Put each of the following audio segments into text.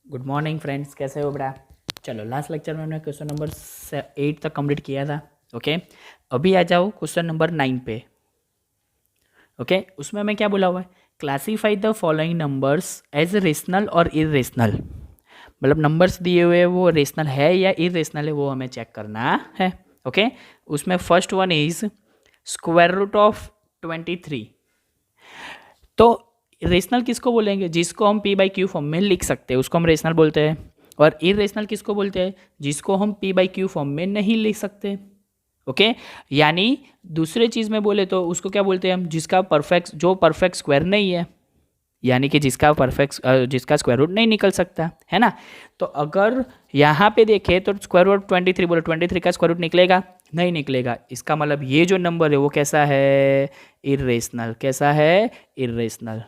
Good morning friends, कैसे हो बेटा। चलो, लास्ट लेक्चर में हमने क्वेश्चन नंबर 8 तक कंप्लीट किया था। ओके, अभी आ जाओ क्वेश्चन नंबर 9 पे। ओके, उसमें हमें क्या बोला हुआ है, classify the following numbers as rational और इरेशनल। मतलब नंबर्स दिए हुए वो रेशनल है या इरेशनल है, वो हमें चेक करना है। ओके, उसमें first one is square root of 23। तो रेशनल किसको बोलेंगे, जिसको हम पी बाई क्यू फॉर्म में लिख सकते हैं उसको हम रेशनल बोलते हैं। और इरेशनल किसको बोलते हैं, जिसको हम पी बाई क्यू फॉर्म में नहीं लिख सकते। ओके, यानी दूसरे चीज़ में बोले तो उसको क्या बोलते हैं हम, जिसका परफेक्ट, जो परफेक्ट स्क्वायर नहीं है, यानी कि जिसका स्क्वायर रूट नहीं निकल सकता है ना। तो अगर यहाँ पे देखें तो स्क्वायर रूट 23 बोले, 23 का स्क्वायर रूट निकलेगा, नहीं निकलेगा। इसका मतलब ये जो नंबर है वो कैसा है, इरेशनल। कैसा है, इरेशनल।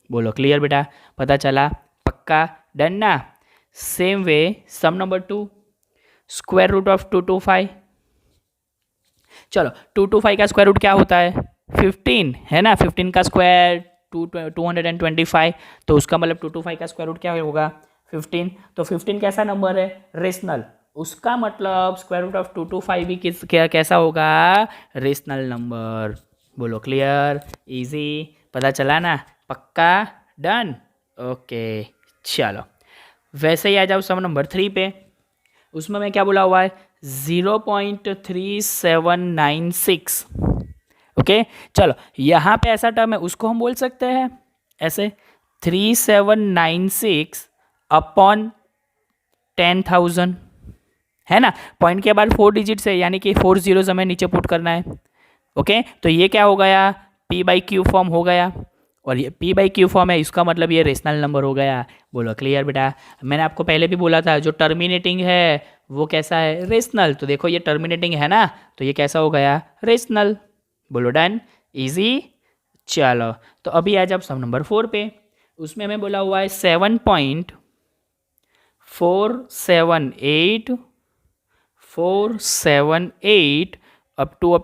बोलो क्लियर बेटा, पता चला, पक्का, डन ना। Same way sum number 2, square root of 225। चलो, 225 का स्क्वायर रूट क्या होता है, 15 है ना। 15 का स्क्वायर 225, तो उसका मतलब 225 का स्क्वायर रूट क्या होगा, 15। तो 15 कैसा नंबर है, रेशनल। उसका मतलब स्क्वायर रूट ऑफ 225 भी कैसा होगा, रेशनल नंबर। बोलो क्लियर, इजी, पता चला ना, पक्का, डन। ओके, चलो वैसे ही आ जाओ सम नंबर 3 पे। उसमें मैं क्या बोला हुआ है, 0.3796। ओके, चलो यहाँ पे ऐसा टर्म है, उसको हम बोल सकते हैं ऐसे 3796 अपॉन 10,000, है ना। पॉइंट के बाद 4 डिजिट्स है, यानी कि 4 जीरोज हमें नीचे पुट करना है। ओके, तो ये क्या हो गया, पी बाई क्यू फॉर्म हो गया। और ये पी बाई क्यू फॉर्म है, इसका मतलब ये रेशनल नंबर हो गया। बोलो क्लियर बेटा। मैंने आपको पहले भी बोला था जो टर्मिनेटिंग है वो कैसा है, रेशनल। तो देखो ये टर्मिनेटिंग है ना, तो ये कैसा हो गया, रेशनल। बोलो डन, इजी। चलो, तो अभी आ जाओ सम नंबर 4 पे। उसमें हमें बोला हुआ है 7.478 अप टू।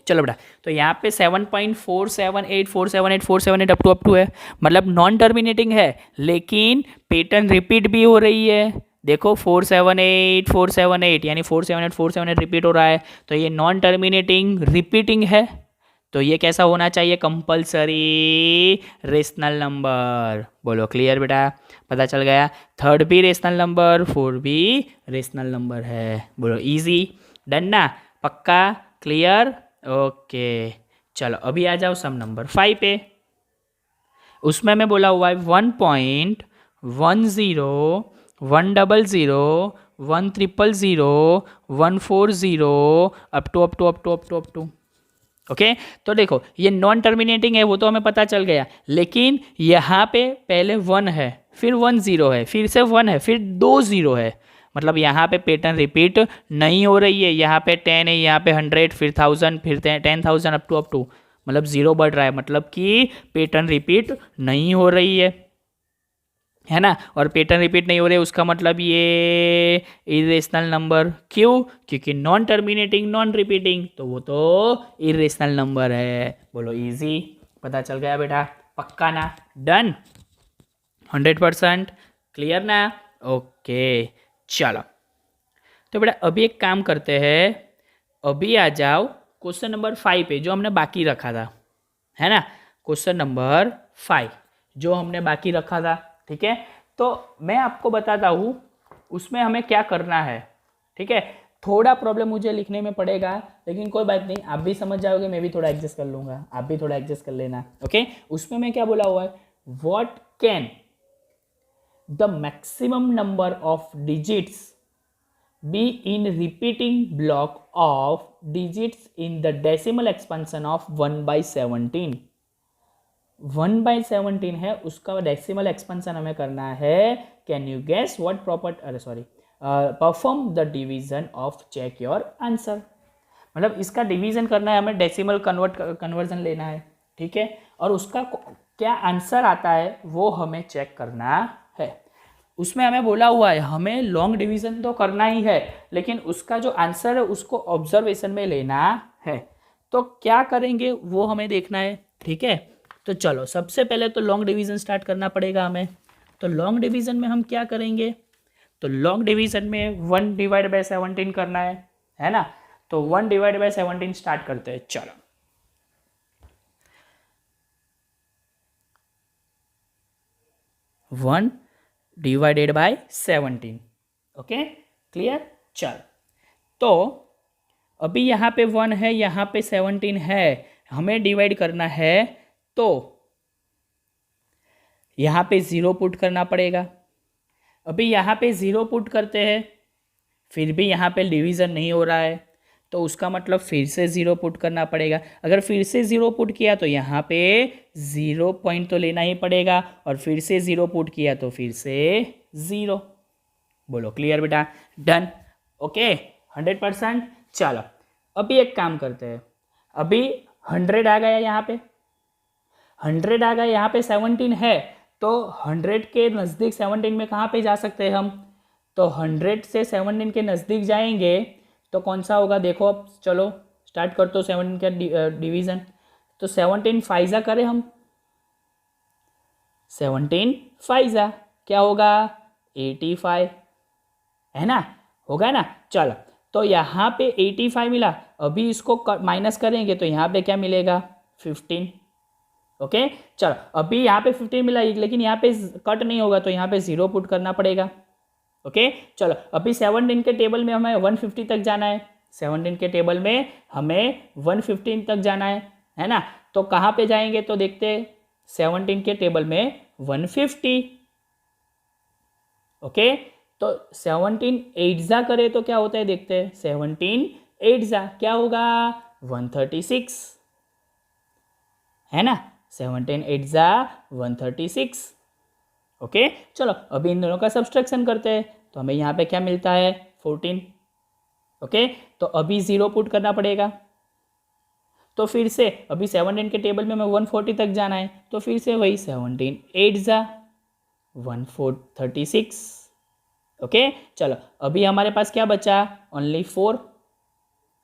चलो बेटा, तो यहाँ पे 7.478 अप टू है, मतलब नॉन टर्मिनेटिंग है, लेकिन पैटर्न रिपीट भी हो रही है। देखो 478 यानी 478 रिपीट हो रहा है, तो ये नॉन टर्मिनेटिंग रिपीटिंग है। तो ये कैसा होना चाहिए, कंपल्सरी रेशनल नंबर। बोलो क्लियर बेटा, पता चल गया। थर्ड भी रेशनल नंबर, 4 भी रेशनल नंबर है। बोलो इजी, डन ना, पक्का, क्लियर। ओके, चलो अभी आ जाओ सम नंबर 5 पे। उसमें मैं बोला हुआ है 1.10 100 100 100 अप टू। ओके, तो देखो ये नॉन टर्मिनेटिंग है, वो तो हमें पता चल गया, लेकिन यहाँ पे पहले 1 है, फिर 1 0 है, फिर से 1 है, फिर 2 0 है। मतलब यहाँ पे पैटर्न रिपीट नहीं हो रही है। यहाँ पे 10 है, यहाँ पे 100, फिर 1000, फिर 10,000 अप टू। मतलब 0 बढ़ रहा है, मतलब कि पैटर्न रिपीट नहीं हो रही है ना। और पैटर्न रिपीट नहीं हो रहे, उसका मतलब ये इरेशनल नंबर। क्यों, क्योंकि नॉन टर्मिनेटिंग नॉन रिपीटिंग, तो वो तो इरेशनल नंबर है। बोलो इजी, पता चल गया बेटा, पक्का ना, डन, 100% क्लियर ना। ओके, चलो तो बेटा अभी एक काम करते हैं, अभी आ जाओ क्वेश्चन नंबर 5 पे, जो हमने बाकी रखा था, है ना। क्वेश्चन नंबर 5 जो हमने बाकी रखा था, ठीक है। तो मैं आपको बताता हूँ उसमें हमें क्या करना है, ठीक है। थोड़ा प्रॉब्लम मुझे लिखने में पड़ेगा, लेकिन कोई बात नहीं, आप भी समझ जाओगे, मैं भी थोड़ा एडजस्ट कर लूँगा, आप भी थोड़ा एडजस्ट कर लेना। ओके, उसमें मैं क्या बोला हुआ है, what can the maximum number of digits be in repeating block of digits in the decimal expansion of 1/17। 1/17 है, उसका डेसिमल एक्सपेंशन हमें करना है। Can you guess what property, अरे sorry, perform the division of, check your answer. मतलब इसका division करना है हमें, डेसिमल कन्वर्जन लेना है, ठीक है। और उसका क्या आंसर आता है वो हमें चेक करना है। उसमें हमें बोला हुआ है हमें लॉन्ग डिवीजन तो करना ही है, लेकिन उसका जो आंसर है उसको ऑब्जर्वेशन में लेना है। तो क्या करेंगे वो हमें देखना है, ठीक है। तो चलो सबसे पहले तो लॉन्ग डिवीज़न स्टार्ट करना पड़ेगा हमें। तो लॉन्ग डिवीज़न में हम क्या करेंगे, तो लॉन्ग डिवीज़न में 1/17 करना है ना। तो 1/17 स्टार्ट करते हैं। चलो 1/17। Okay clear. चल तो अभी यहाँ पे 1 है, यहाँ पे 17 है, हमें डिवाइड करना है तो यहाँ पे 0 पुट करना पड़ेगा। अभी यहाँ पे 0 पुट करते हैं, फिर भी यहाँ पे डिवीज़न नहीं हो रहा है, तो उसका मतलब फिर से 0 पुट करना पड़ेगा। अगर फिर से 0 पुट किया तो यहाँ पे 0 पॉइंट तो लेना ही पड़ेगा, और फिर से 0 पुट किया तो फिर से 0। बोलो क्लियर बेटा, डन। ओके 100%। चलो अभी एक काम करते हैं, अभी 100 आ गया, यहाँ पे 100 आ गया, यहाँ पे 17 है, तो 100 के नज़दीक 17 में कहाँ पे जा सकते हैं हम, तो 100 से 17 के नज़दीक जाएंगे तो कौन सा होगा, देखो अब चलो स्टार्ट कर तो 17 का डिवीज़न। तो 17 फाइजा करें हम, 17 फाइजा क्या होगा 85, है ना, होगा ना। चलो तो यहाँ पे 85 मिला, अभी इसको माइनस करेंगे तो यहाँ पे क्या मिलेगा 15। ओके चलो अभी यहाँ पे 15 मिला, लेकिन यहाँ पे कट नहीं होगा तो यहाँ पे 0 पुट करना पड़ेगा। ओके चलो अभी 17 के टेबल में हमें 150 तक जाना है, 17 के टेबल में हमें 115 तक जाना है ना। तो कहाँ पे जाएंगे तो देखते हैं, 17 के टेबल में 150। ओके तो 17 8 करे तो क्या होता है देखते हैं, 17 8 क्या होगा 136, है ना, 17 8 136। ओके चलो अभी इन दोनों का सब्सट्रैक्शन करते हैं, तो हमें यहाँ पे क्या मिलता है 14। ओके तो अभी 0 पुट करना पड़ेगा, तो फिर से अभी 17 के टेबल में हमें 140 तक जाना है, तो फिर से वही 17 8 136। ओके चलो अभी हमारे पास क्या बचा, ओनली 4।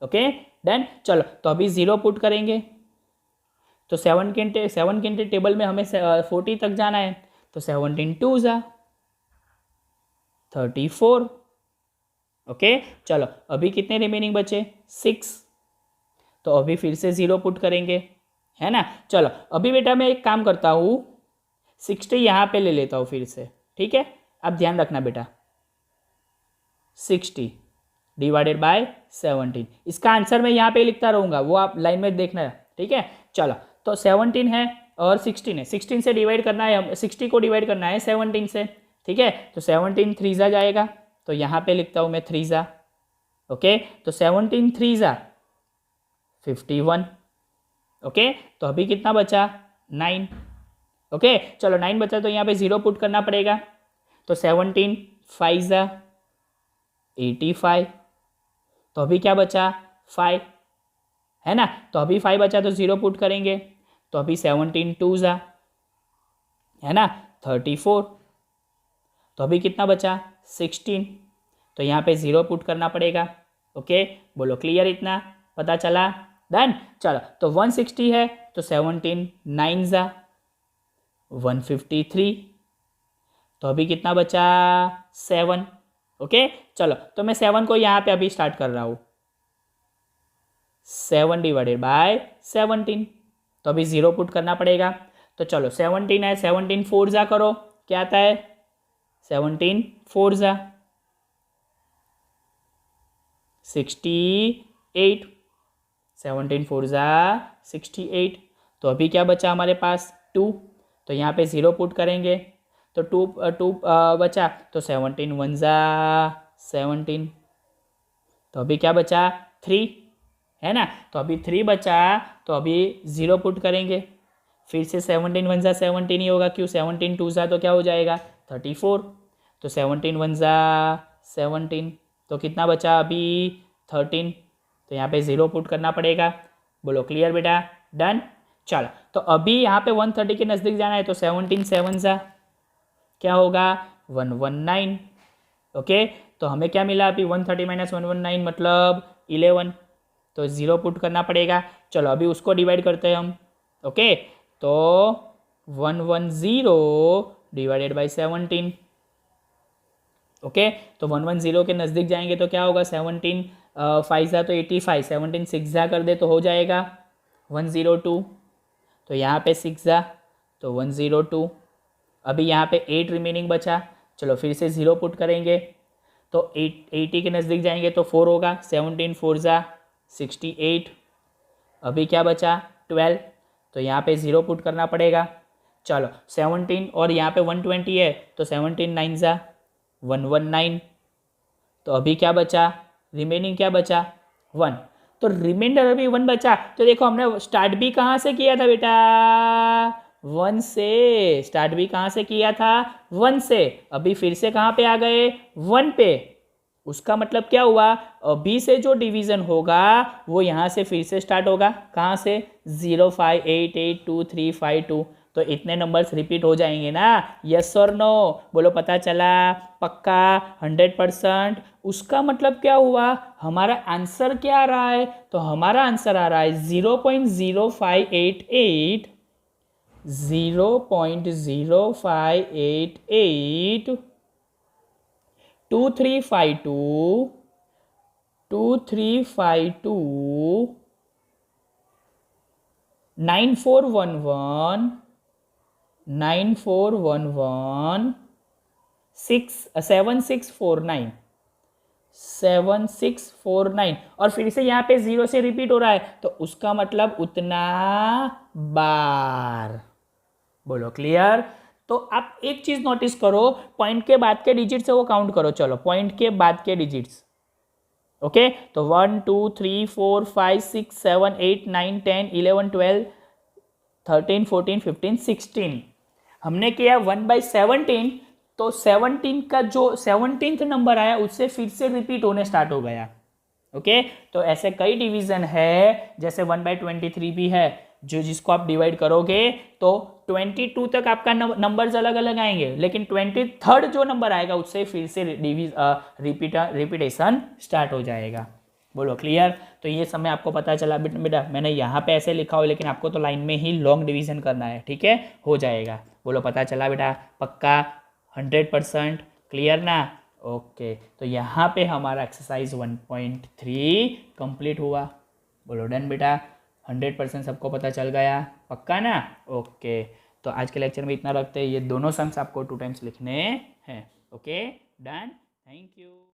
Okay done. चलो तो अभी 0 पुट करेंगे, तो 7 के टेबल में हमें 40 तक जाना है, तो 17 2 34। ओके चलो अभी कितने रिमेनिंग बचे 6, तो अभी फिर से 0 पुट करेंगे, है ना। चलो अभी बेटा मैं एक काम करता हूँ, 60 यहाँ पे ले लेता हूँ फिर से, ठीक है। आप ध्यान रखना बेटा, 60 डिवाइडेड बाय 17, इसका आंसर मैं यहाँ पे लिखता रहूँगा, वो आप लाइन में देखना, ठीक है। चलो तो 17 है और 16 है, 16 से डिवाइड करना है, 60 को डिवाइड करना है 17 से, ठीक है। तो 17 3 जाएगा, तो यहाँ पे लिखता हूँ मैं 3 ओके। तो 17 3 51। ओके तो अभी कितना बचा 9। ओके चलो 9 बचा, तो यहाँ पे 0 पुट करना पड़ेगा, तो 17 5 85, तो अभी क्या बचा 5, है ना। तो अभी 5 बचा तो 0 पुट करेंगे, तो अभी 17 2 है ना 34, तो अभी कितना बचा 16, तो यहाँ पे 0 पुट करना पड़ेगा। ओके बोलो क्लियर, इतना पता चला, डन। चलो तो 160 है, तो 17 9 153, तो अभी कितना बचा 7। ओके चलो तो मैं 7 को यहाँ पे अभी स्टार्ट कर रहा हूँ, 7 डिवाइडेड बाय 17, तो अभी 0 पुट करना पड़ेगा। तो चलो 17 है, 17 4 करो, क्या आता है 17 4 68, 17 4 68, तो अभी क्या बचा हमारे पास 2, तो यहाँ पे 0 पुट करेंगे, तो 2 बचा, तो 17 1 17, तो अभी क्या बचा 3, है ना। तो अभी 3 बचा, तो अभी 0 पुट करेंगे, फिर से 17 1 17 ही होगा, क्यों 17 2 तो क्या हो जाएगा 34, तो 17 1 17, तो कितना बचा अभी 13, तो यहाँ पे 0 पुट करना पड़ेगा। बोलो क्लियर बेटा, डन। चलो तो अभी यहाँ पे 130 के नज़दीक जाना है, तो 17 7 क्या होगा 119। ओके तो हमें क्या मिला अभी 130 माइनस 119 मतलब 11, तो 0 पुट करना पड़ेगा। चलो अभी उसको डिवाइड करते हैं हम। ओके तो 110 डिवाइडेड बाई 17। ओके, तो 110 के नज़दीक जाएंगे तो क्या होगा, 17 5 जा तो 85, 17 6 जा कर दे तो हो जाएगा 102। तो यहाँ पे 6 जा तो 102। अभी यहाँ पे 8 रिमेनिंग बचा, चलो फिर से 0 पुट करेंगे तो 80 के नज़दीक जाएंगे तो 4 होगा, 17 4 जा 68। अभी क्या बचा 12, तो यहाँ पे 0 पुट करना पड़ेगा। चलो 17 और यहाँ पे 120 है तो 17 9 जा 119। तो अभी क्या बचा, रिमेनिंग क्या बचा 1, तो रिमाइंडर अभी 1 बचा। तो देखो हमने स्टार्ट भी कहाँ से किया था बेटा, 1 से। स्टार्ट भी कहाँ से किया था, 1 से। अभी फिर से कहाँ पे आ गए, 1 पे। उसका मतलब क्या हुआ, अभी से जो डिवीजन होगा वो यहाँ से फिर से स्टार्ट होगा, कहाँ से 0 5 8 8 2 3 5 2। तो इतने नंबर्स रिपीट हो जाएंगे ना, यस और नो, बोलो पता चला, पक्का 100%। उसका मतलब क्या हुआ, हमारा आंसर क्या आ रहा है, तो हमारा आंसर आ रहा है 0.0588 0.0588 2352 9411 9411 7649 7649। और फिर से यहाँ पे 0 से रिपीट हो रहा है तो उसका मतलब उतना बार। बोलो क्लियर। तो आप एक चीज नोटिस करो, पॉइंट के बाद के डिजिट से वो काउंट करो। चलो पॉइंट के बाद के डिजिट्स, ओके, तो 1 2 3 4 5 6 7 8 9 10 11 12 13 14 15 16। हमने किया 1/17, तो 17 का जो 17th नंबर आया उससे फिर से रिपीट होने स्टार्ट हो गया। ओके, तो ऐसे कई डिवीजन है, जैसे 1/23 भी है, जो जिसको आप डिवाइड करोगे तो 22 तक आपका नंबर्स अलग अलग आएंगे, लेकिन 23rd जो नंबर आएगा उससे फिर से रिपीटेशन स्टार्ट हो जाएगा। बोलो क्लियर। तो ये समय आपको पता चला बेटा, मैंने यहाँ पे ऐसे लिखा हो लेकिन आपको तो लाइन में ही लॉन्ग डिवीजन करना है, ठीक है, हो जाएगा। बोलो पता चला बेटा, पक्का 100% क्लियर ना। ओके, तो यहाँ पे हमारा एक्सरसाइज 1.3 कंप्लीट हुआ। बोलो डन बेटा, 100% सबको पता चल गया, पक्का ना। ओके, तो आज के लेक्चर में इतना रखते हैं। ये दोनों सम्स आपको 2 टाइम्स लिखने हैं। Okay done, thank you.